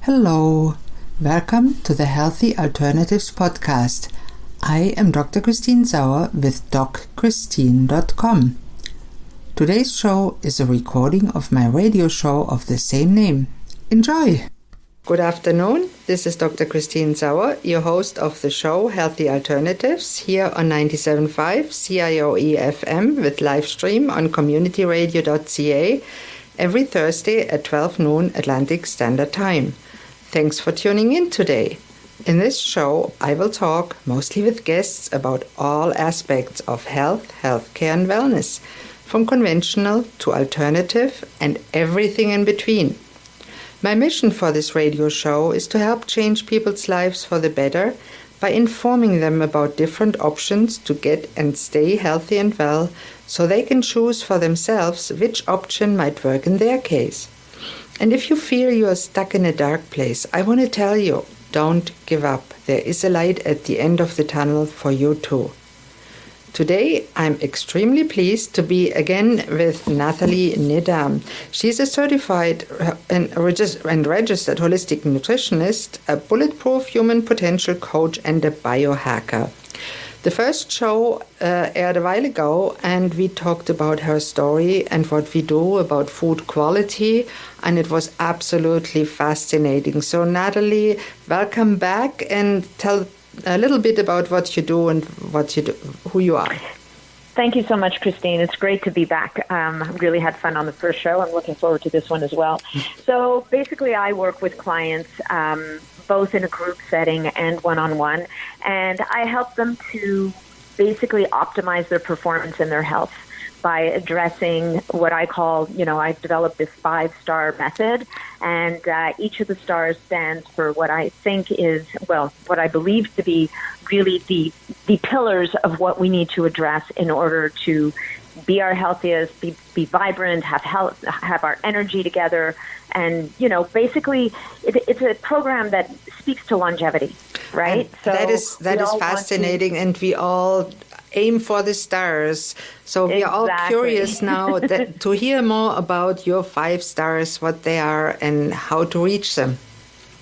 Hello, welcome to the Healthy Alternatives podcast. I am Dr. Christine Sauer with DocChristine.com. Today's show is a recording of my radio show of the same name. Enjoy! Good afternoon, this is Dr. Christine Sauer, your host of the show Healthy Alternatives here on 97.5 CIOE FM with live stream on communityradio.ca every Thursday at 12 noon Atlantic Standard Time. Thanks for tuning in today. In this show, I will talk mostly with guests about all aspects of health, healthcare and wellness, from conventional to alternative and everything in between. My mission for this radio show is to help change people's lives for the better by informing them about different options to get and stay healthy and well so they can choose for themselves which option might work in their case. And if you feel you are stuck in a dark place, I want to tell you, don't give up. There is a light at the end of the tunnel for you too. Today, I'm extremely pleased to be again with Nathalie Niddam. She's a certified and registered holistic nutritionist, a bulletproof human potential coach, and a biohacker. The first show aired a while ago, and we talked about her story and what we do about food quality, and it was absolutely fascinating. So, Nathalie, welcome back, and tell a little bit about what you do and what you do, who you are. Thank you so much, Christine. It's great to be back. Really had fun on the first show. I'm looking forward to this one as well. So basically, I work with clients both in a group setting and one-on-one, and I help them to basically optimize their performance and their health by addressing what I call, I've developed this 5-star method, and each of the stars stands for what I think is, what I believe to be really the pillars of what we need to address in order to be our healthiest, be vibrant, have health, have our energy together, and basically it's a program that speaks to longevity, right? And that is fascinating, and we all aim for the stars. So we are all curious now to hear more about your 5 stars, what they are, and how to reach them.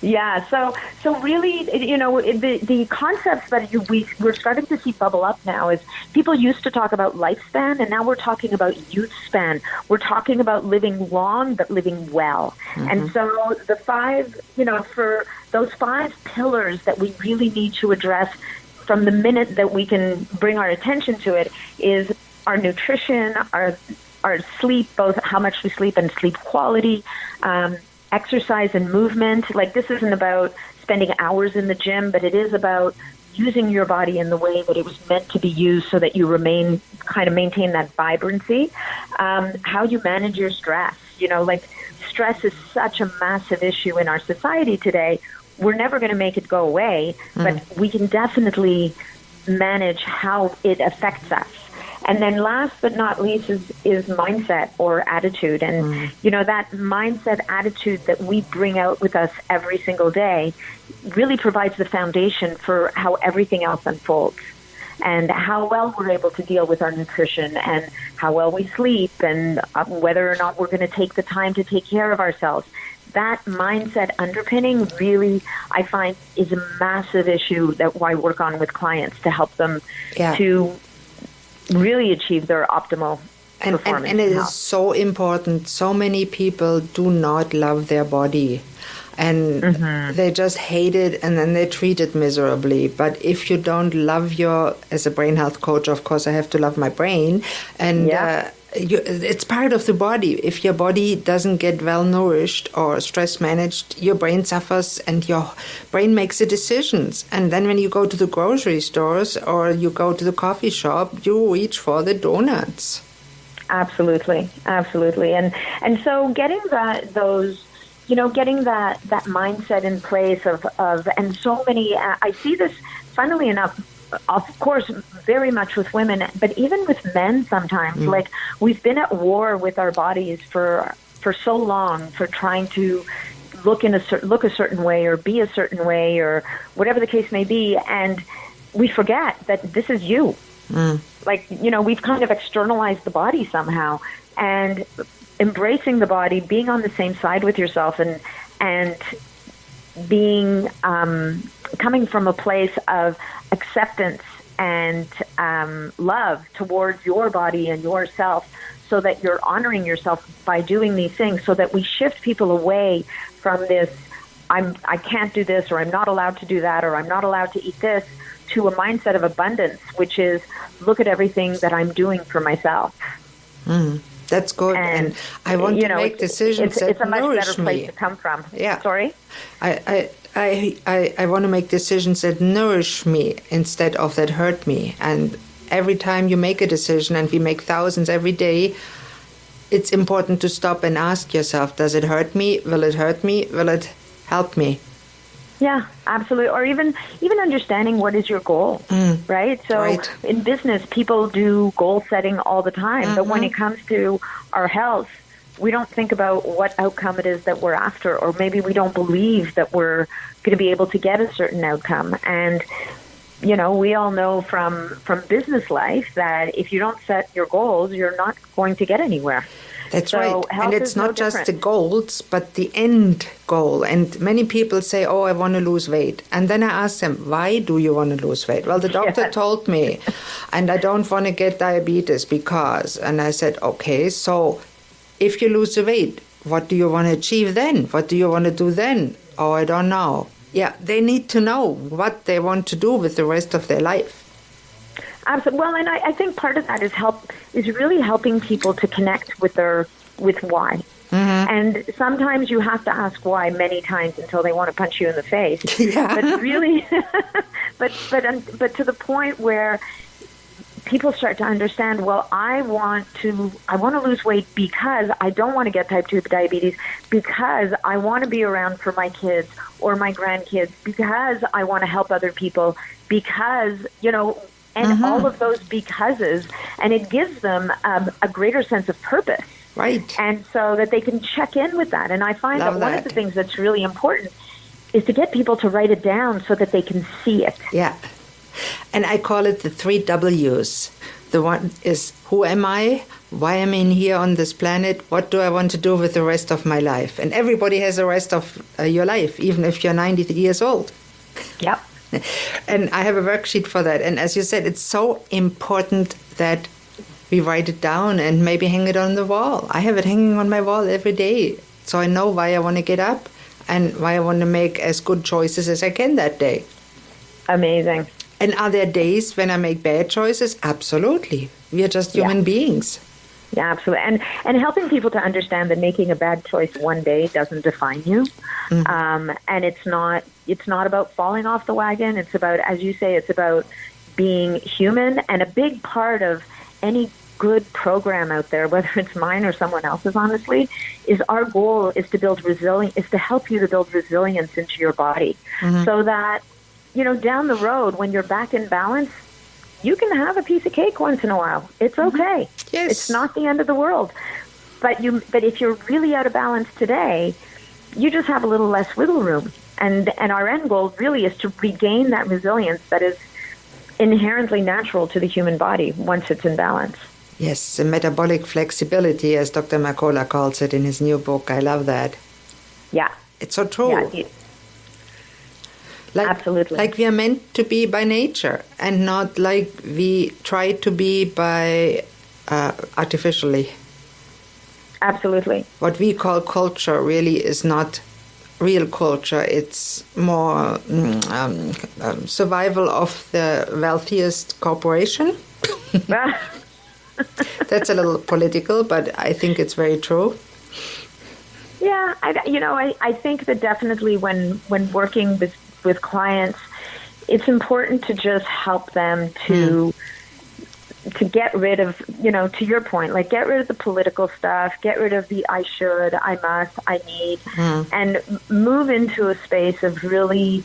Yeah, so really, the concepts that we're starting to see bubble up now is people used to talk about lifespan, and now we're talking about youth span. We're talking about living long, but living well. Mm-hmm. And so the 5, for those 5 pillars that we really need to address from the minute that we can bring our attention to it is our nutrition, our sleep, both how much we sleep and sleep quality, exercise and movement. Like, this isn't about spending hours in the gym, but it is about using your body in the way that it was meant to be used so that you maintain that vibrancy. How you manage your stress. Stress is such a massive issue in our society today. We're never going to make it go away, but we can definitely manage how it affects us. And then last but not least is mindset or attitude. And, that mindset attitude that we bring out with us every single day really provides the foundation for how everything else unfolds and how well we're able to deal with our nutrition and how well we sleep and whether or not we're going to take the time to take care of ourselves. That mindset underpinning really, I find, is a massive issue that I work on with clients to help them to really achieve their optimal performance. And it is so important. So many people do not love their body, and they just hate it, and then they treat it miserably. But if you don't love as a brain health coach, of course, I have to love my brain, and it's part of the body. If your body doesn't get well nourished or stress managed, your brain suffers and your brain makes the decisions. And then when you go to the grocery stores or you go to the coffee shop, you reach for the donuts. Absolutely. And so getting that mindset in place of and so many, I see this, funnily enough, of course, very much with women, but even with men sometimes. Like, we've been at war with our bodies for so long, for trying to look a certain way or be a certain way or whatever the case may be, and we forget that this is you. We've kind of externalized the body somehow, and embracing the body, being on the same side with yourself, and being coming from a place of acceptance and love towards your body and yourself, so that you're honoring yourself by doing these things, so that we shift people away from this, I can't do this, or I'm not allowed to do that, or I'm not allowed to eat this, to a mindset of abundance, which is, look at everything that I'm doing for myself. That's good. And I want to make decisions that it's a much nourish better place to come from. Yeah. Sorry? I want to make decisions that nourish me instead of that hurt me. And every time you make a decision, and we make thousands every day, it's important to stop and ask yourself, does it hurt me? Will it hurt me? Will it help me? Yeah, absolutely. Or even understanding what is your goal, right? So in business, people do goal setting all the time. But when it comes to our health, we don't think about what outcome it is that we're after, or maybe we don't believe that we're going to be able to get a certain outcome. And, we all know from business life that if you don't set your goals, you're not going to get anywhere. That's right. And it's not just the goals, but the end goal. And many people say, oh, I want to lose weight. And then I ask them, why do you want to lose weight? Well, the doctor told me, and I don't want to get diabetes because. And I said, okay, so if you lose the weight, what do you want to achieve then? What do you want to do then? Oh, I don't know. Yeah, they need to know what they want to do with the rest of their life. Absolutely. Well, and I think part of that is really helping people to connect with why. And sometimes you have to ask why many times until they want to punch you in the face. But really, but to the point where people start to understand, well, I want to lose weight because I don't want to get type 2 diabetes, because I want to be around for my kids or my grandkids, because I want to help other people, because, and all of those becauses, and it gives them a greater sense of purpose. Right. And so that they can check in with that. And I find that one of the things that's really important is to get people to write it down so that they can see it. Yeah. And I call it the 3 W's. The one is, who am I? Why am I here on this planet? What do I want to do with the rest of my life? And everybody has the rest of your life, even if you're 90 years old. Yep. And I have a worksheet for that. And as you said, it's so important that we write it down and maybe hang it on the wall. I have it hanging on my wall every day. So I know why I want to get up and why I want to make as good choices as I can that day. Amazing. And are there days when I make bad choices? Absolutely. We are just human beings. Yeah, absolutely. And helping people to understand that making a bad choice one day doesn't define you. And it's not about falling off the wagon. It's about, as you say, it's about being human. And a big part of any good program out there, whether it's mine or someone else's, honestly, is our goal is to build resilience, is to help you to build resilience into your body, so that, down the road, when you're back in balance, you can have a piece of cake once in a while. It's okay. Yes. It's not the end of the world. But if you're really out of balance today, you just have a little less wiggle room. And our end goal really is to regain that resilience that is inherently natural to the human body once it's in balance. Yes, the metabolic flexibility, as Dr. Mercola calls it in his new book. I love that. Yeah. It's so true. Yeah. Absolutely. Like we are meant to be by nature and not like we try to be by artificially. Absolutely. What we call culture really is not real culture. It's more survival of the wealthiest corporation. That's a little political, but I think it's very true. Yeah, I think that definitely when working with clients, it's important to just help them to get rid of, to your point, like get rid of the political stuff, get rid of the I should, I must, I need, and move into a space of really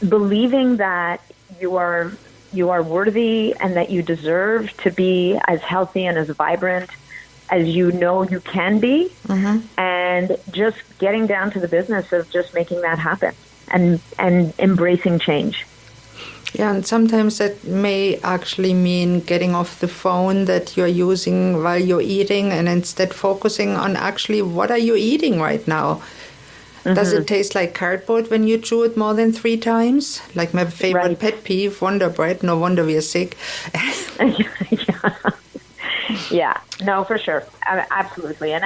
believing that you are worthy and that you deserve to be as healthy and as vibrant as you can be, and just getting down to the business of just making that happen and embracing change. Yeah, and sometimes that may actually mean getting off the phone that you're using while you're eating and instead focusing on actually what are you eating right now. Does it taste like cardboard when you chew it more than 3 times? Like my favorite pet peeve, Wonder Bread. No wonder we are sick. Yeah, no, for sure, absolutely. And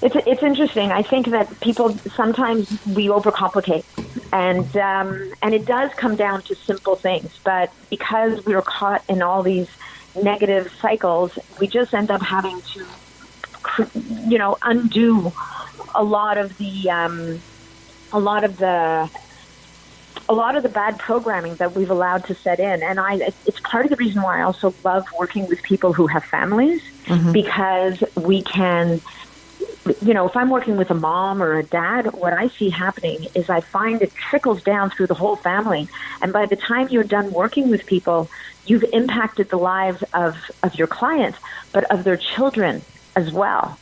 it's interesting. I think that people sometimes we overcomplicate, and it does come down to simple things. But because we're caught in all these negative cycles, we just end up having to, undo a lot of the bad programming that we've allowed to set in. And it's part of the reason why I also love working with people who have families, because we can, if I'm working with a mom or a dad, what I see happening is I find it trickles down through the whole family. And by the time you're done working with people, you've impacted the lives of your clients, but of their children as well.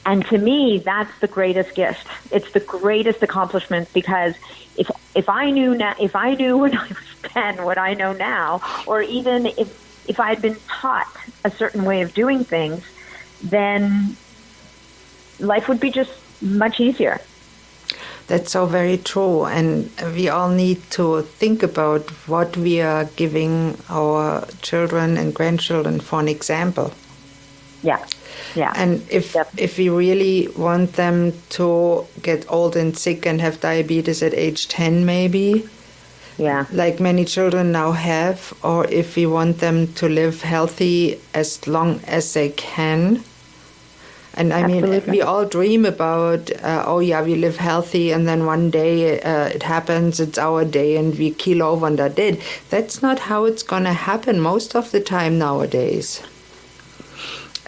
And to me, that's the greatest gift. It's the greatest accomplishment, because if I knew when I was 10 what I know now, or even if I had been taught a certain way of doing things, then life would be just much easier. That's so very true. And we all need to think about what we are giving our children and grandchildren for an example. Yeah. And if we really want them to get old and sick and have diabetes at age 10 maybe, like many children now have, or if we want them to live healthy as long as they can. And I mean, we all dream about, we live healthy, and then one day it happens, it's our day, and we keel over and are dead. That's not how it's going to happen most of the time nowadays.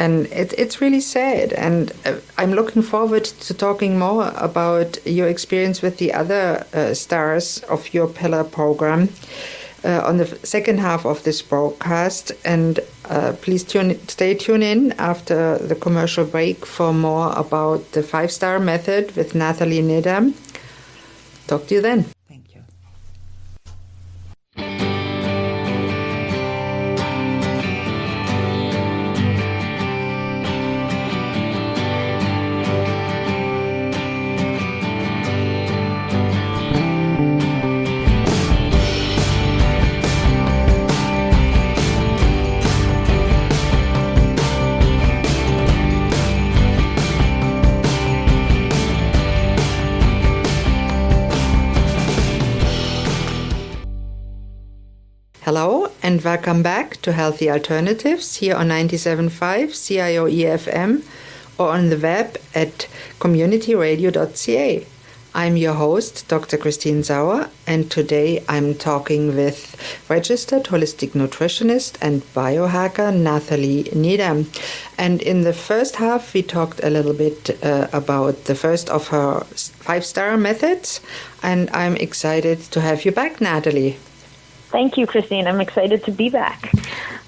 And it's really sad. And I'm looking forward to talking more about your experience with the other stars of your Pillar program on the second half of this broadcast. And please stay tuned in after the commercial break for more about the 5-star method with Nathalie Niddam. Talk to you then. Thank you. Hello and welcome back to Healthy Alternatives here on 97.5 CIOE FM or on the web at communityradio.ca. I'm your host, Dr. Christine Sauer, and today I'm talking with registered holistic nutritionist and biohacker Nathalie Niddam. And in the first half, we talked a little bit about the first of her 5-star methods, and I'm excited to have you back, Nathalie. Thank you, Christine. I'm excited to be back.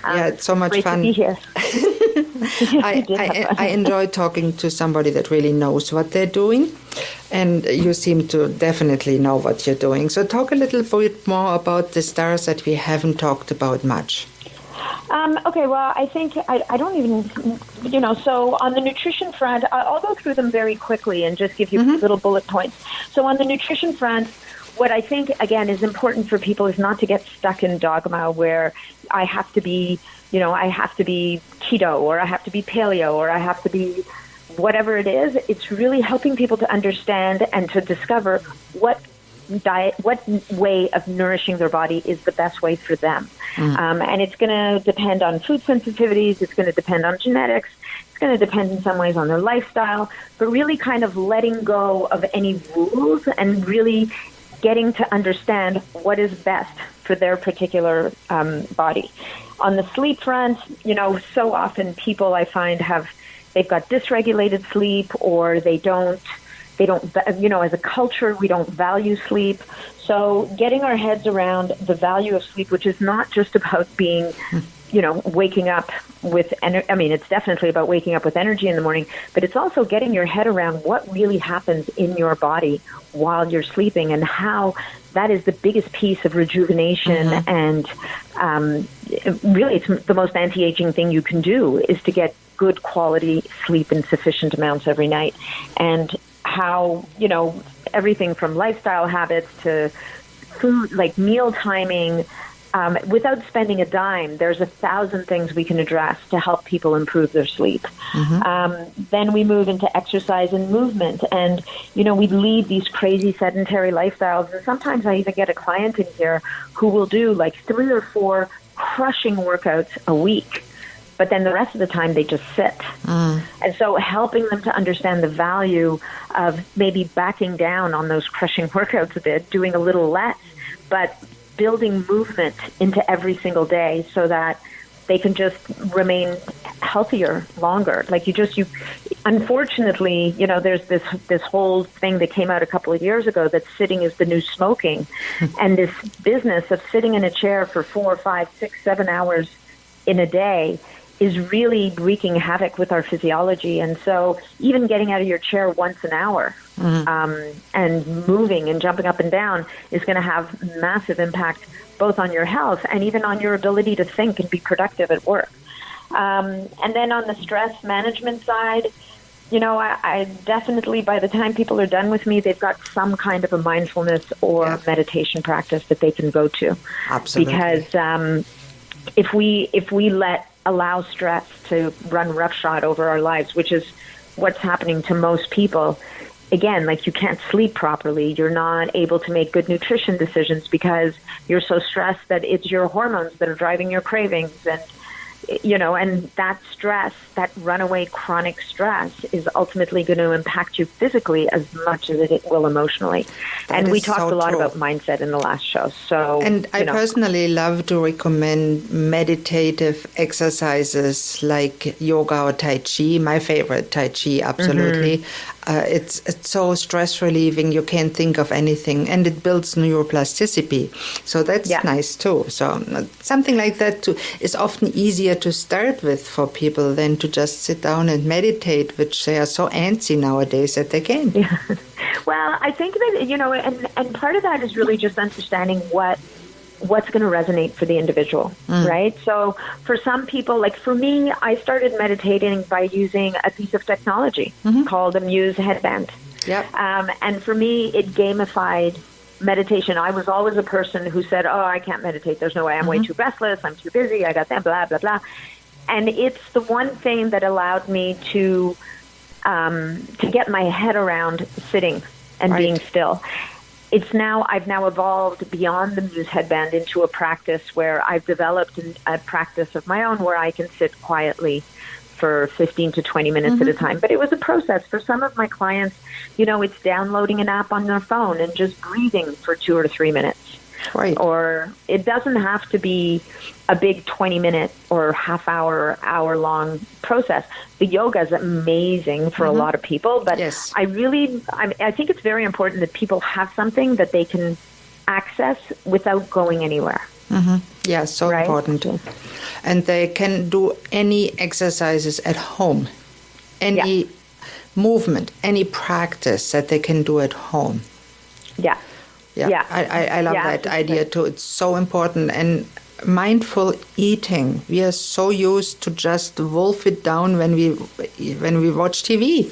It's so much fun. Great to be here. I enjoy talking to somebody that really knows what they're doing, and you seem to definitely know what you're doing. So talk a little bit more about the stars that we haven't talked about much. Okay, well, I think I don't even, so on the nutrition front, I'll go through them very quickly and just give you little bullet points. So on the nutrition front, what I think, again, is important for people is not to get stuck in dogma where I have to be, I have to be keto, or I have to be paleo, or I have to be whatever it is. It's really helping people to understand and to discover what way of nourishing their body is the best way for them. And it's going to depend on food sensitivities. It's going to depend on genetics. It's going to depend in some ways on their lifestyle, but really kind of letting go of any rules and really getting to understand what is best for their particular body. On the sleep front, so often people I find they've got dysregulated sleep, or they don't, as a culture, we don't value sleep. So getting our heads around the value of sleep, which is not just about being, waking up with energy. I mean, it's definitely about waking up with energy in the morning, but it's also getting your head around what really happens in your body while you're sleeping, and how that is the biggest piece of rejuvenation. And really, it's the most anti-aging thing you can do, is to get good quality sleep in sufficient amounts every night, and how, everything from lifestyle habits to food, like meal timing, without spending a dime, there's 1,000 things we can address to help people improve their sleep. Then we move into exercise and movement, and we lead these crazy sedentary lifestyles, and sometimes I even get a client in here who will do like 3 or 4 crushing workouts a week, but then the rest of the time they just sit. And so helping them to understand the value of maybe backing down on those crushing workouts a bit, doing a little less, but building movement into every single day so that they can just remain healthier longer. Like unfortunately, there's this whole thing that came out a couple of years ago that sitting is the new smoking. And this business of sitting in a chair for 4, 5, 6, 7 hours in a day is really wreaking havoc with our physiology. And so even getting out of your chair once an hour and moving and jumping up and down is going to have massive impact both on your health and even on your ability to think and be productive at work. And then on the stress management side, I definitely, by the time people are done with me, they've got some kind of a mindfulness or meditation practice that they can go to. Absolutely. Because if we allow stress to run roughshod over our lives, which is what's happening to most people. Again, like you can't sleep properly. You're not able to make good nutrition decisions because you're so stressed that it's your hormones that are driving your cravings. And that stress, that runaway chronic stress is ultimately going to impact you physically as much as it will emotionally. And we talked a lot about mindset in the last show. And I personally love to recommend meditative exercises like yoga or Tai Chi. My favorite, Tai Chi, absolutely. It's so stress relieving, you can't think of anything, and it builds neuroplasticity. So that's nice too. So something like that too is often easier to start with for people than to just sit down and meditate, which they are so antsy nowadays that they can't. Yeah. Well, I think that, and part of that is really just understanding what's going to resonate for the individual, right? So for some people, like for me, I started meditating by using a piece of technology called a Muse headband. Yep. And for me, it gamified meditation. I was always a person who said, I can't meditate. There's no way. I'm way too restless. I'm too busy. I got that, blah, blah, blah. And it's the one thing that allowed me to get my head around sitting and being still. I've now evolved beyond the Muse headband into a practice where I've developed a practice of my own where I can sit quietly for 15 to 20 minutes at a time. But it was a process. For some of my clients, it's downloading an app on their phone and just breathing for 2 or 3 minutes. Right. Or it doesn't have to be a big 20-minute or half-hour, hour-long process. The yoga is amazing for a lot of people, but I think it's very important that people have something that they can access without going anywhere. Yeah, so important. And they can do any exercises at home, any movement, any practice that they can do at home. Yeah, I love that idea too. It's so important. And mindful eating, we are so used to just wolf it down when we watch TV.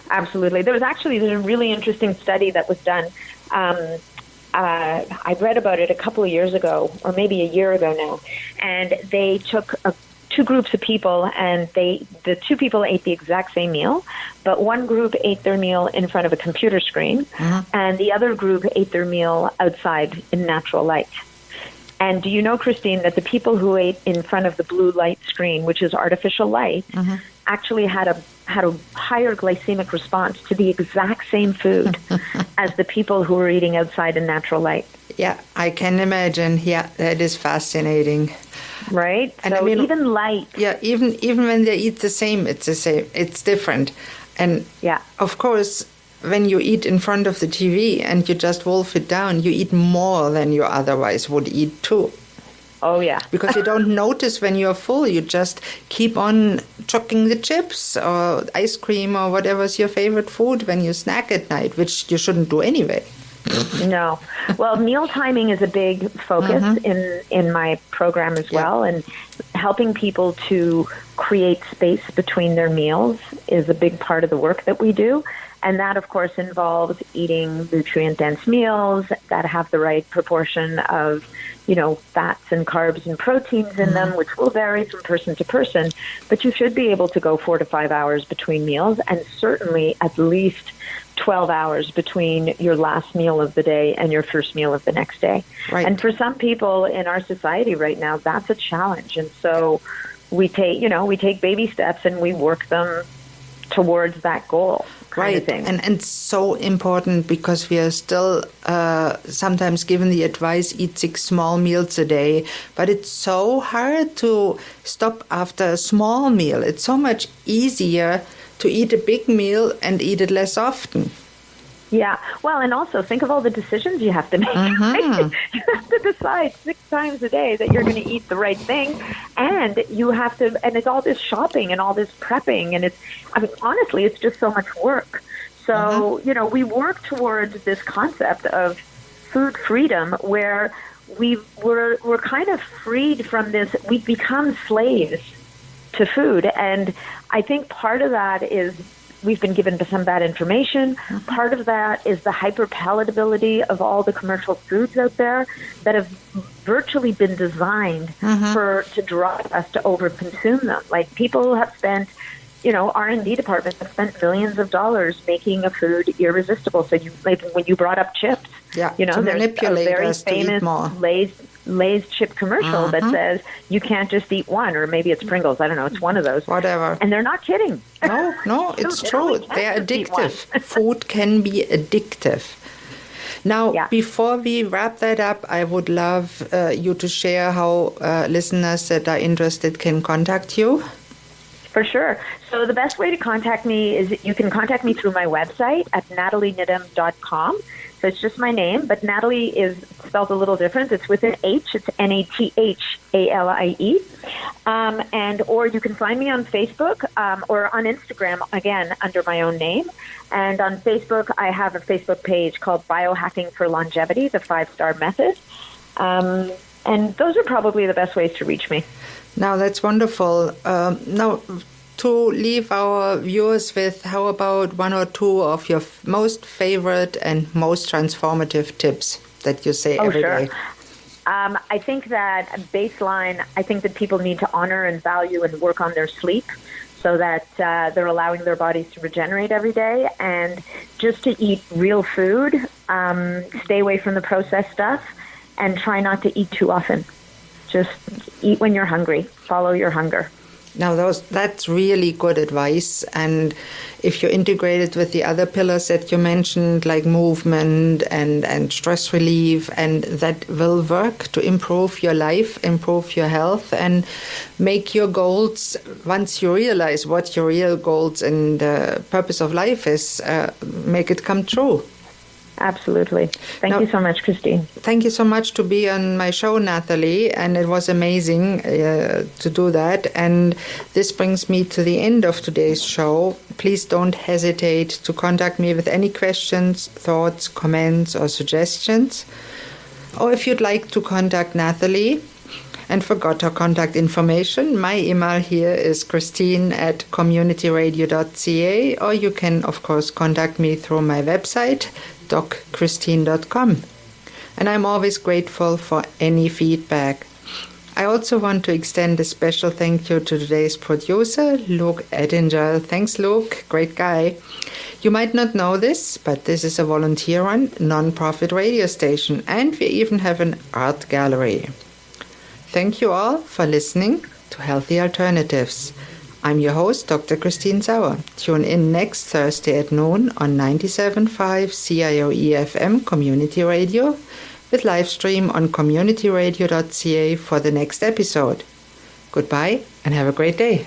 Absolutely. There's a really interesting study that was done. I read about it a couple of years ago, or maybe a year ago now, and they took 2 groups of people, and the 2 people ate the exact same meal, but one group ate their meal in front of a computer screen, and the other group ate their meal outside in natural light. And do you know, Christine, that the people who ate in front of the blue light screen, which is artificial light, actually had a higher glycemic response to the exact same food as the people who were eating outside in natural light? Yeah, I can imagine. Yeah, that is fascinating. Right? And so even light. Yeah, even when they eat the same, it's the same. It's different. And of course, when you eat in front of the TV and you just wolf it down, you eat more than you otherwise would eat too. Oh, yeah. Because you don't notice when you're full. You just keep on chucking the chips or ice cream or whatever's your favorite food when you snack at night, which you shouldn't do anyway. No. Well, meal timing is a big focus in my program as well, and helping people to create space between their meals is a big part of the work that we do. And that, of course, involves eating nutrient-dense meals that have the right proportion of, fats and carbs and proteins in them, which will vary from person to person. But you should be able to go 4 to 5 hours between meals, and certainly at least 12 hours between your last meal of the day and your first meal of the next day. Right. And for some people in our society right now, that's a challenge. And so we take baby steps and we work them towards that goal. Right, and so important because we are still sometimes given the advice, eat 6 small meals a day, but it's so hard to stop after a small meal. It's so much easier to eat a big meal and eat it less often. Yeah, well, and also think of all the decisions you have to make. Right? You have to decide 6 times a day that you're going to eat the right thing, and you have to, and it's all this shopping and all this prepping, and honestly, it's just so much work. So, we work towards this concept of food freedom where we're kind of freed from this, we've become slaves to food, and I think part of that is we've been given some bad information. Part of that is the hyperpalatability of all the commercial foods out there that have virtually been designed to drive us to overconsume them. Like people have spent, R&D departments have spent millions of dollars making a food irresistible. So when you brought up chips, to manipulate there's a very famous Lay's chip commercial that says you can't just eat one, or maybe it's Pringles. I don't know. It's one of those. Whatever. And they're not kidding. No, it's true. They're addictive. Food can be addictive. Now, before we wrap that up, I would love you to share how listeners that are interested can contact you. For sure. So the best way to contact me is you can contact me through my website at nathalieniddam.com. So it's just my name, but Nathalie is spelled a little different. It's with an H. It's Nathalie. Or you can find me on Facebook or on Instagram, again, under my own name. And on Facebook, I have a Facebook page called Biohacking for Longevity, the 5-Star Method. And those are probably the best ways to reach me. Now, that's wonderful. Now, to leave our viewers with, how about 1 or 2 of your most favorite and most transformative tips that you say every day? I think that baseline, I think that people need to honor and value and work on their sleep so that they're allowing their bodies to regenerate every day, and just to eat real food, stay away from the processed stuff, and try not to eat too often. Just eat when you're hungry. Follow your hunger. Now, that's really good advice. And if you integrate it with the other pillars that you mentioned, like movement and stress relief, and that will work to improve your life, improve your health, and make your goals, once you realize what your real goals and purpose of life is, make it come true. Absolutely. Thank you so much, Christine. Thank you so much to be on my show, Nathalie, and it was amazing to do that. And this brings me to the end of today's show. Please don't hesitate to contact me with any questions, thoughts, comments, or suggestions. Or if you'd like to contact Nathalie and forgot her contact information, my email here is christine@communityradio.ca, or you can, of course, contact me through my website, docchristine.com. And I'm always grateful for any feedback. I also want to extend a special thank you to today's producer, Luke Ettinger. Thanks, Luke. Great guy. You might not know this, but this is a volunteer-run, non-profit radio station, and we even have an art gallery. Thank you all for listening to Healthy Alternatives. I'm your host, Dr. Christine Sauer. Tune in next Thursday at noon on 97.5 CIOE FM Community Radio, with live stream on communityradio.ca for the next episode. Goodbye and have a great day.